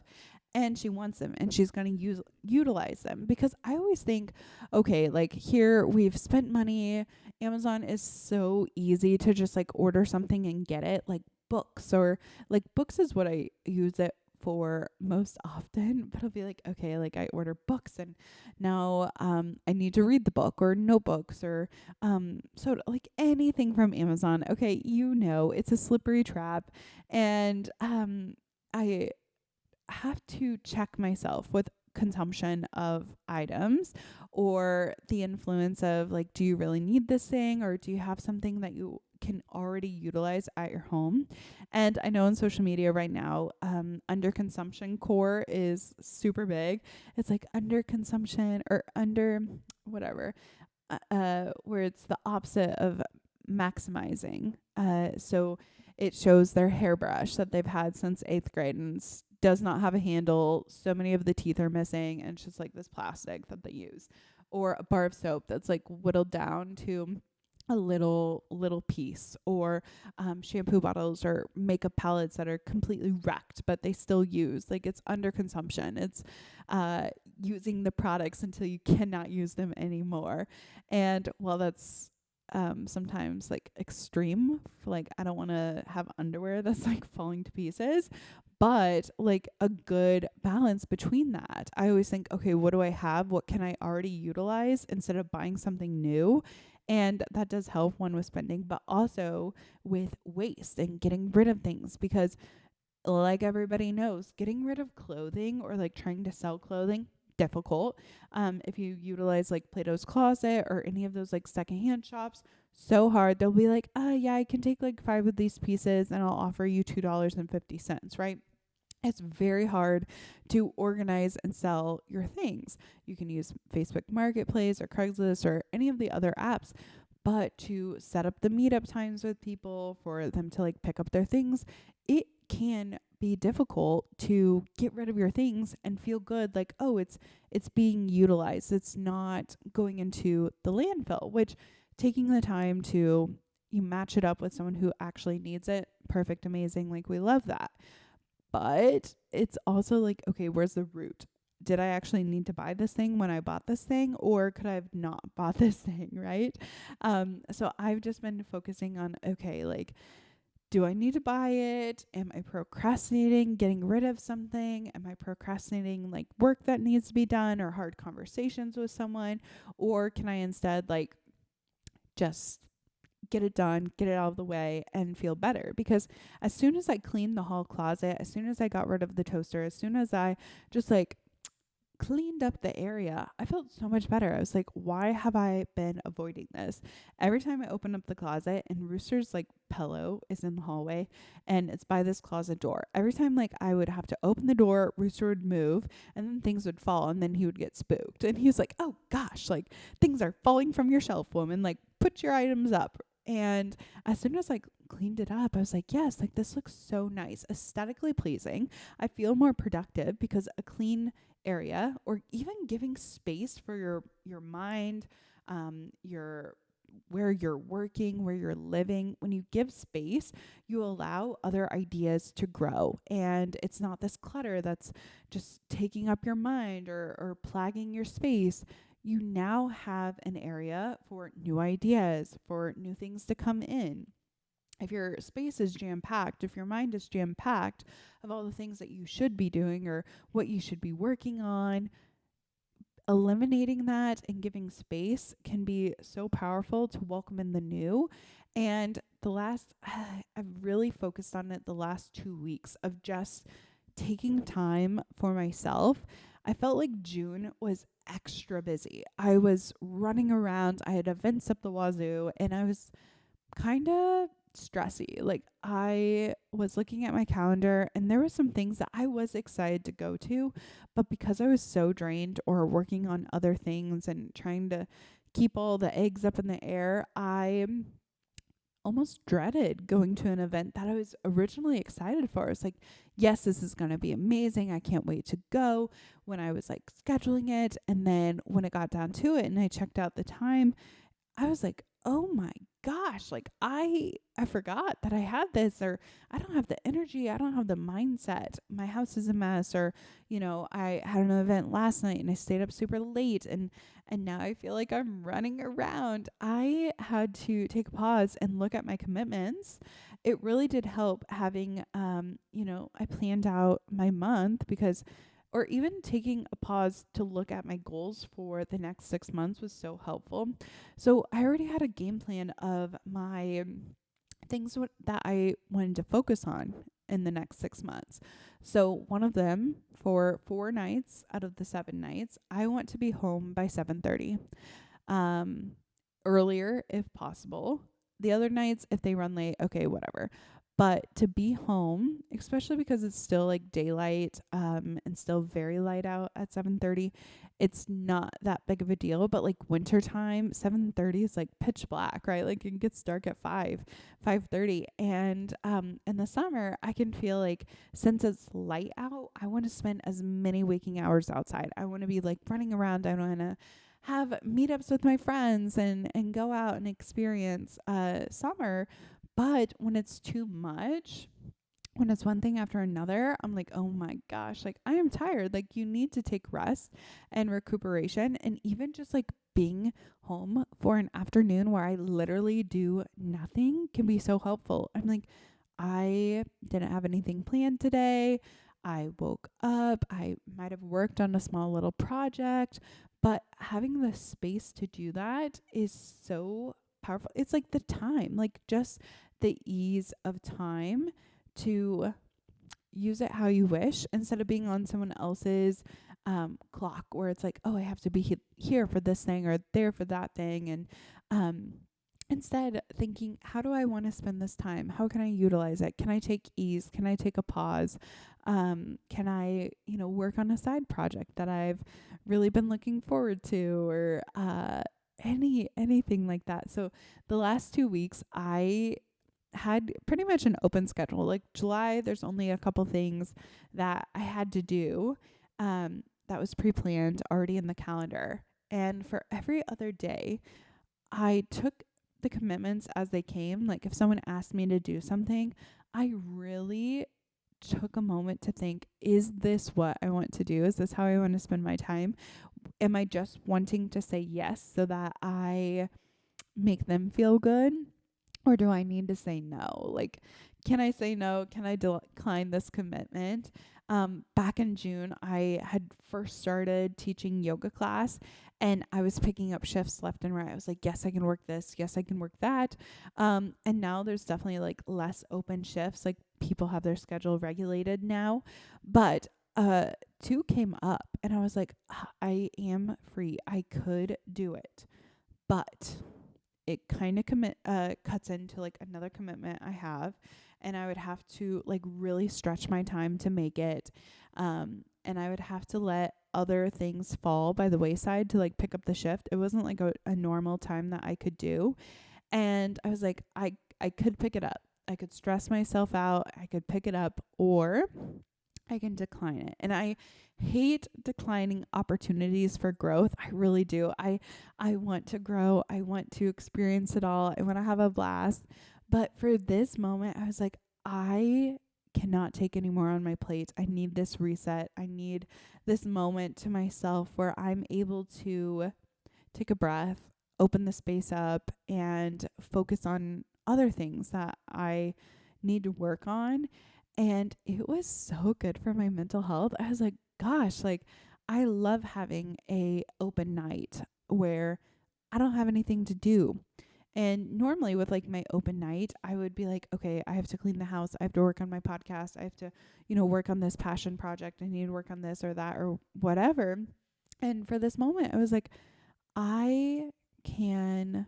and she wants them, and she's going to utilize them. Because I always think, okay, like here we've spent money. Amazon is so easy to just like order something and get it, like books, or like books is what I use it for most often. But I'll be like, okay, like I order books, and now I need to read the book, or notebooks, or so like anything from Amazon. Okay, it's a slippery trap. And I have to check myself with consumption of items, or the influence of like, do you really need this thing, or do you have something that you can already utilize at your home? And I know on social media right now, under consumption core is super big. It's like under consumption, or under whatever, where it's the opposite of maximizing. So it shows their hairbrush that they've had since 8th grade, and does not have a handle. So many of the teeth are missing, and it's just like this plastic that they use. Or a bar of soap that's like whittled down to a little piece. Or shampoo bottles or makeup palettes that are completely wrecked, but they still use. Like, it's under consumption. It's using the products until you cannot use them anymore. And while that's sometimes like extreme, like I don't want to have underwear that's like falling to pieces, but like a good balance between that. I always think, okay, what do I have? What can I already utilize instead of buying something new? And that does help, one, with spending, but also with waste and getting rid of things. Because like everybody knows, getting rid of clothing, or like trying to sell clothing, difficult. If you utilize like Plato's Closet or any of those like secondhand shops, so hard. They'll be like, yeah, I can take like 5 of these pieces and I'll offer you $2.50, right? It's very hard to organize and sell your things. You can use Facebook Marketplace or Craigslist or any of the other apps, but to set up the meetup times with people for them to like pick up their things, it can be difficult to get rid of your things and feel good, like, oh, it's being utilized. It's not going into the landfill, which, taking the time to you match it up with someone who actually needs it, perfect, amazing, like we love that. But it's also like, okay, where's the root? Did I actually need to buy this thing when I bought this thing, or could I have not bought this thing, right? So I've just been focusing on, okay, like, do I need to buy it? Am I procrastinating getting rid of something? Am I procrastinating like work that needs to be done, or hard conversations with someone? Or can I instead like just get it done, get it out of the way, and feel better? Because as soon as I cleaned the hall closet, as soon as I got rid of the toaster, as soon as I just like cleaned up the area, I felt so much better. I was like, why have I been avoiding this? Every time I open up the closet and Rooster's like pillow is in the hallway and it's by this closet door. Every time like I would have to open the door, Rooster would move and then things would fall and then he would get spooked. And he was like, oh gosh, like things are falling from your shelf, woman. Like put your items up. And as soon as I cleaned it up, I was like, yes, like this looks so nice, aesthetically pleasing. I feel more productive because a clean area or even giving space for your mind, your where you're working, where you're living. When you give space, you allow other ideas to grow. And it's not this clutter that's just taking up your mind or plaguing your space. You now have an area for new ideas, for new things to come in. If your space is jam-packed, if your mind is jam-packed of all the things that you should be doing or what you should be working on, eliminating that and giving space can be so powerful to welcome in the new. And I've really focused on it the last 2 weeks of just taking time for myself. I felt like June was extra busy. I was running around. I had events up the wazoo and I was kind of stressy. Like I was looking at my calendar and there were some things that I was excited to go to, but because I was so drained or working on other things and trying to keep all the eggs up in the air, I almost dreaded going to an event that I was originally excited for. It's like, yes, this is going to be amazing. I can't wait to go when I was like scheduling it. And then when it got down to it and I checked out the time, I was like, oh my gosh, like I forgot that I had this, or I don't have the energy. I don't have the mindset. My house is a mess, or, I had an event last night and I stayed up super late and now I feel like I'm running around. I had to take a pause and look at my commitments. It really did help having, I planned out my month or even taking a pause to look at my goals for the next 6 months was so helpful. So I already had a game plan of my things that I wanted to focus on in the next 6 months. So one of them, for 4 nights out of the 7 nights, I want to be home by 7:30. Earlier if possible. The other nights, if they run late, okay, whatever. But to be home, especially because it's still like daylight and still very light out at 7:30, it's not that big of a deal. But like wintertime, 7:30 is like pitch black, right? Like it gets dark at 5:30. And in the summer, I can feel like since it's light out, I want to spend as many waking hours outside. I want to be like running around. I want to have meetups with my friends and go out and experience summer. But when it's too much, when it's one thing after another, I'm like, oh my gosh, like I am tired. Like you need to take rest and recuperation. And even just like being home for an afternoon where I literally do nothing can be so helpful. I'm like, I didn't have anything planned today. I woke up. I might have worked on a small little project, but having the space to do that is so powerful. It's like the time, like just the ease of time to use it how you wish instead of being on someone else's clock where it's like, oh, I have to be here for this thing or there for that thing. And instead thinking, how do I want to spend this time? How can I utilize it? Can I take ease? Can I take a pause? Can I, work on a side project that I've really been looking forward to, or anything like that. So the last 2 weeks I had pretty much an open schedule. Like July, there's only a couple things that I had to do that was pre-planned already in the calendar. And for every other day, I took the commitments as they came. Like if someone asked me to do something, I really took a moment to think, is this what I want to do? Is this how I want to spend my time? Am I just wanting to say yes so that I make them feel good? Or do I need to say no? Like, can I say no? Can I decline this commitment? Back in June, I had first started teaching yoga class and I was picking up shifts left and right. I was like, yes, I can work this. Yes, I can work that. And now there's definitely like less open shifts. Like people have their schedule regulated now, but uh, two came up and I was like, I am free. I could do it. But it kind of cuts into like another commitment I have, and I would have to like really stretch my time to make it. And I would have to let other things fall by the wayside to like pick up the shift. It wasn't like a normal time that I could do. And I was like, I could pick it up. I could stress myself out. I could pick it up, or I can decline it. And I hate declining opportunities for growth. I really do. I want to grow. I want to experience it all. I want to have a blast. But for this moment, I was like, I cannot take any more on my plate. I need this reset. I need this moment to myself where I'm able to take a breath, open the space up, and focus on other things that I need to work on. And it was so good for my mental health. I was like, gosh, like I love having a open night where I don't have anything to do. And normally with like my open night, I would be like, okay, I have to clean the house. I have to work on my podcast. I have to, work on this passion project. I need to work on this or that or whatever. And for this moment, I was like, I can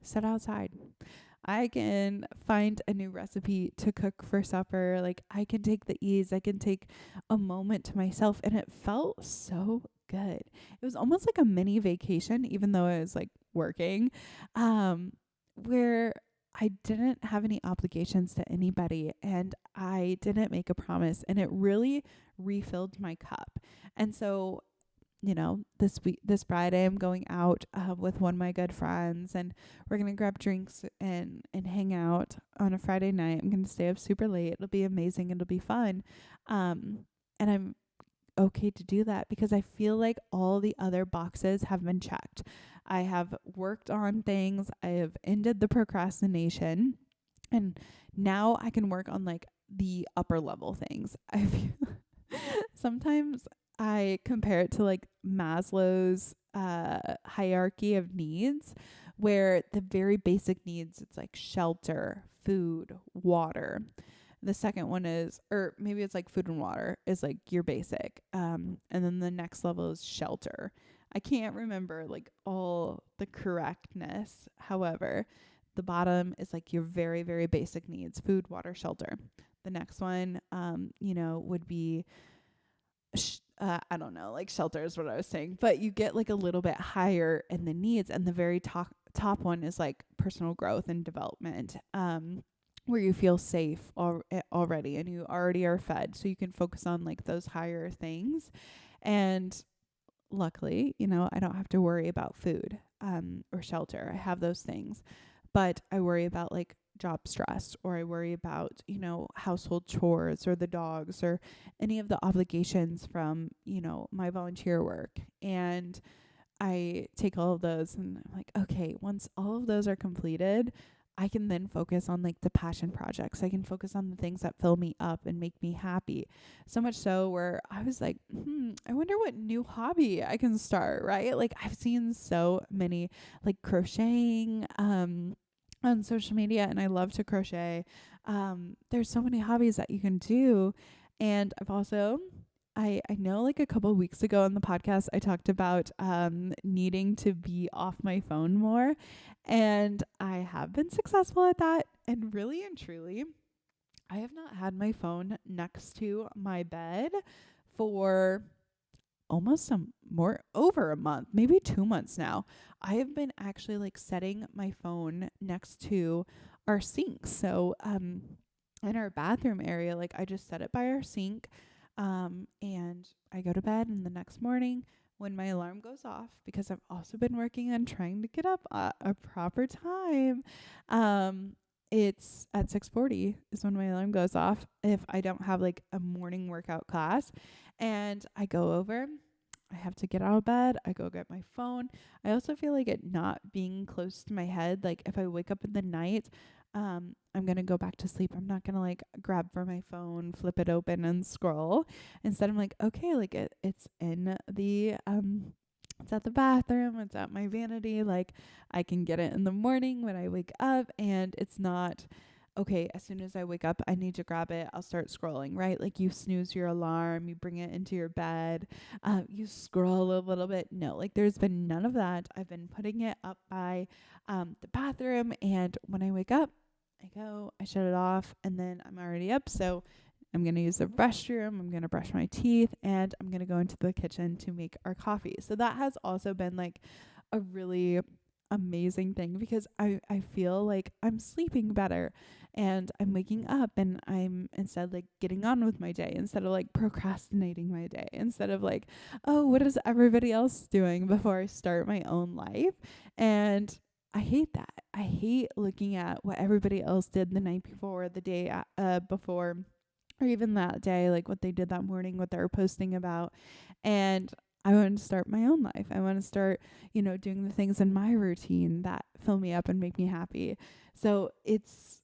sit outside. I can find a new recipe to cook for supper. Like I can take the ease. I can take a moment to myself. And it felt so good. It was almost like a mini vacation, even though I was like working, where I didn't have any obligations to anybody and I didn't make a promise, and it really refilled my cup. And so this Friday, I'm going out with one of my good friends, and we're gonna grab drinks and hang out on a Friday night. I'm gonna stay up super late. It'll be amazing. It'll be fun, and I'm okay to do that because I feel like all the other boxes have been checked. I have worked on things. I have ended the procrastination, and now I can work on like the upper level things. I feel sometimes I compare it to like Maslow's hierarchy of needs, where the very basic needs, it's like shelter, food, water. The second one is, or maybe it's like food and water is like your basic. And then the next level is shelter. I can't remember like all the correctness. However, the bottom is like your very, very basic needs: food, water, shelter. The next one, would be I don't know, like shelter is what I was saying, but you get like a little bit higher in the needs, and the very top one is like personal growth and development, where you feel safe already and you already are fed, so you can focus on like those higher things. And luckily, I don't have to worry about food or shelter. I have those things, but I worry about like job stress, or I worry about, household chores or the dogs or any of the obligations from, my volunteer work. And I take all of those and I'm like, okay, once all of those are completed, I can then focus on like the passion projects. I can focus on the things that fill me up and make me happy. So much so where I was like, I wonder what new hobby I can start, right? Like I've seen so many like crocheting, on social media, and I love to crochet. There's so many hobbies that you can do. And I've also, I know like a couple of weeks ago on the podcast, I talked about needing to be off my phone more. And I have been successful at that. And really and truly, I have not had my phone next to my bed for almost over a month, maybe 2 months now. I have been actually like setting my phone next to our sink. So in our bathroom area, like I just set it by our sink, and I go to bed, and the next morning when my alarm goes off, because I've also been working on trying to get up at a proper time, it's at 6:40 is when my alarm goes off if I don't have like a morning workout class. And I go over, I have to get out of bed, I go get my phone. I also feel like it not being close to my head, like if I wake up in the night, I'm going to go back to sleep. I'm not going to like grab for my phone, flip it open and scroll. Instead, I'm like, okay, like it's in the, it's at the bathroom, it's at my vanity. Like I can get it in the morning when I wake up, and it's not okay, as soon as I wake up, I need to grab it. I'll start scrolling, right? Like you snooze your alarm, you bring it into your bed, you scroll a little bit. No, like there's been none of that. I've been putting it up by the bathroom, and when I wake up, I shut it off, and then I'm already up. So I'm going to use the restroom, I'm going to brush my teeth, and I'm going to go into the kitchen to make our coffee. So that has also been like a really amazing thing, because I feel like I'm sleeping better and I'm waking up, and I'm instead like getting on with my day, instead of like procrastinating my day, instead of like, oh, what is everybody else doing before I start my own life. And I hate that. I hate looking at what everybody else did the night before, the day before, or even that day, like what they did that morning, what they were posting about. And I want to start my own life. I want to start, doing the things in my routine that fill me up and make me happy. So it's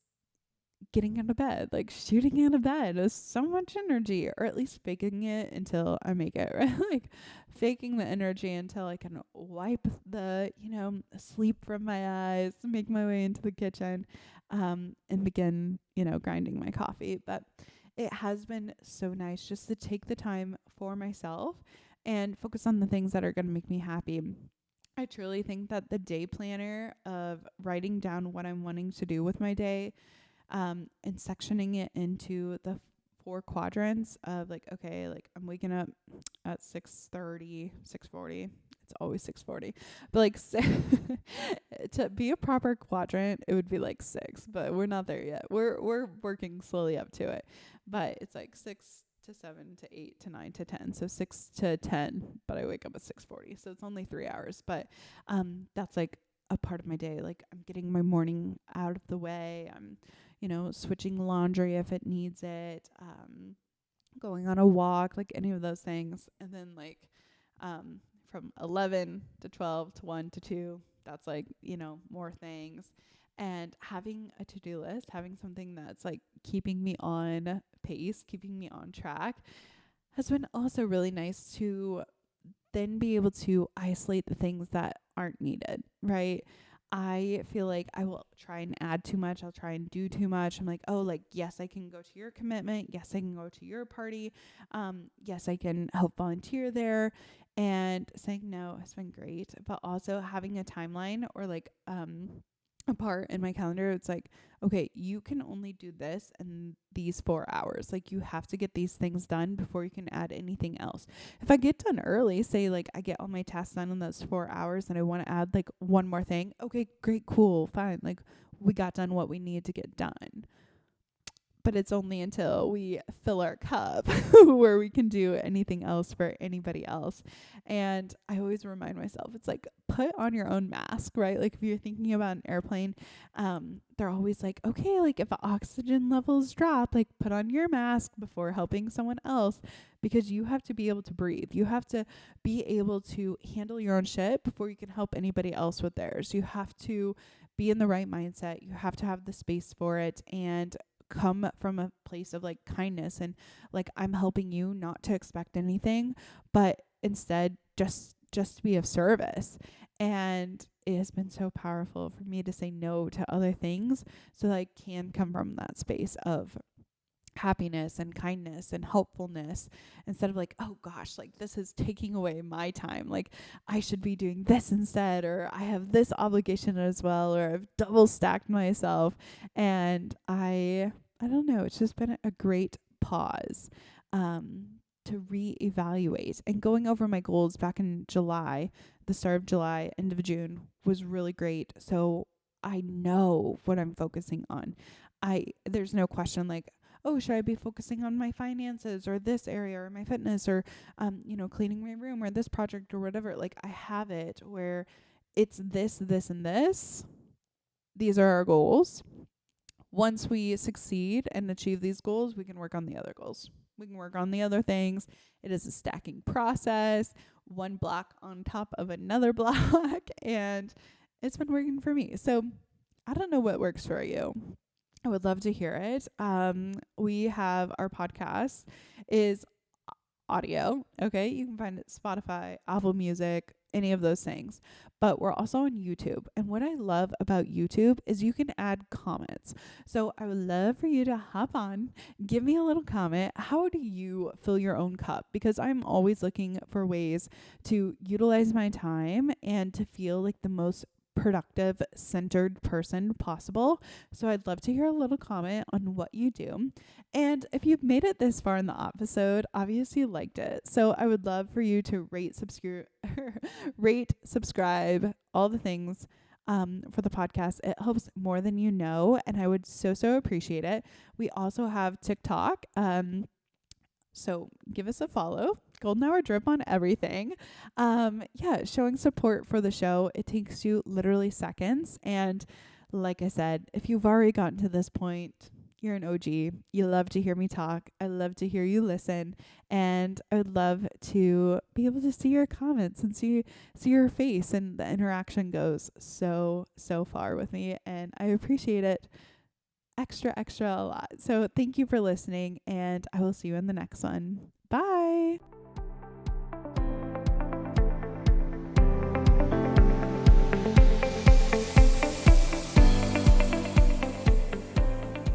getting out of bed, like shooting out of bed is so much energy, or at least faking it until I make it, right? Like faking the energy until I can wipe the, sleep from my eyes, make my way into the kitchen, and begin, grinding my coffee. But it has been so nice just to take the time for myself and focus on the things that are going to make me happy. I truly think that the day planner of writing down what I'm wanting to do with my day, and sectioning it into the 4 quadrants of like, okay, like I'm waking up at 6:30, 6:40. It's always 6:40. But like to be a proper quadrant, it would be like 6, but we're not there yet. We're working slowly up to it. But it's like 6 to 7 to 8 to 9 to 10. So 6 to 10, but I wake up at 6:40. So it's only 3 hours, but that's like a part of my day. Like I'm getting my morning out of the way. I'm switching laundry if it needs it, going on a walk, like any of those things. And then like from 11 to 12 to 1 to 2, that's like, more things. And having a to-do list, having something that's like keeping me on pace, keeping me on track, has been also really nice to then be able to isolate the things that aren't needed, right? I feel like I will try and add too much. I'll try and do too much. I'm like, oh, like, yes, I can go to your commitment. Yes, I can go to your party. Yes, I can help volunteer there. And saying no has been great. But also having a timeline, or like a part in my calendar, it's like, okay, you can only do this in these 4 hours. Like you have to get these things done before you can add anything else. If I get done early, say like I get all my tasks done in those 4 hours and I want to add like one more thing, okay, great, cool, fine. Like we got done what we needed to get done. But it's only until we fill our cup where we can do anything else for anybody else. And I always remind myself, it's like, put on your own mask, right? Like if you're thinking about an airplane, they're always like, okay, like if oxygen levels drop, like put on your mask before helping someone else, because you have to be able to breathe. You have to be able to handle your own shit before you can help anybody else with theirs. You have to be in the right mindset. You have to have the space for it, and come from a place of like kindness, and like I'm helping you not to expect anything, but instead just to be of service. And it has been so powerful for me to say no to other things so that I can come from that space of happiness and kindness and helpfulness, instead of like, oh gosh, like this is taking away my time, like I should be doing this instead, or I have this obligation as well, or I've double stacked myself. And I don't know, it's just been a great pause to reevaluate. And going over my goals back in July, the start of July, end of June, was really great. So I know what I'm focusing on. There's no question like, oh, should I be focusing on my finances or this area or my fitness or, cleaning my room or this project or whatever. Like I have it where it's this, this, and this. These are our goals. Once we succeed and achieve these goals, we can work on the other goals. We can work on the other things. It is a stacking process, one block on top of another block, and it's been working for me. So I don't know what works for you. I would love to hear it. We have our podcast is audio. Okay. You can find it Spotify, Apple Music, any of those things. But we're also on YouTube. And what I love about YouTube is you can add comments. So I would love for you to hop on, give me a little comment. How do you fill your own cup? Because I'm always looking for ways to utilize my time and to feel like the most productive, centered person possible. So I'd love to hear a little comment on what you do. And if you've made it this far in the episode, obviously you liked it. So I would love for you to rate, subscribe, all the things for the podcast. It helps more than you know, and I would so appreciate it. We also have TikTok. So give us a follow. Golden Hour Drip on everything. Showing support for the show. It takes you literally seconds. And like I said, if you've already gotten to this point, you're an OG. You love to hear me talk. I love to hear you listen. And I would love to be able to see your comments and see your face, and the interaction goes so far with me. And I appreciate it extra a lot. So thank you for listening, and I will see you in the next one.